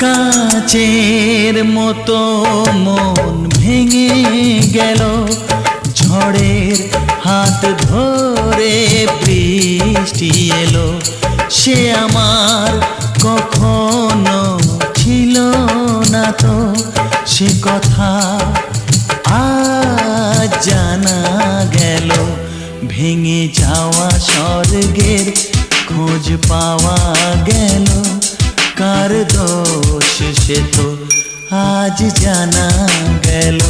কাচের মতো মন ভেঙে গেল, ঝড়ের হাত ধরে বৃষ্টি এলো। সে আমার কখনো ছিল না তো, সে কথা আজ জানা গেল। ভেঙে যাওয়া স্বর্গের খোঁজ পাওয়া গেল, কার দোষ সে তো আজ জানা গেল।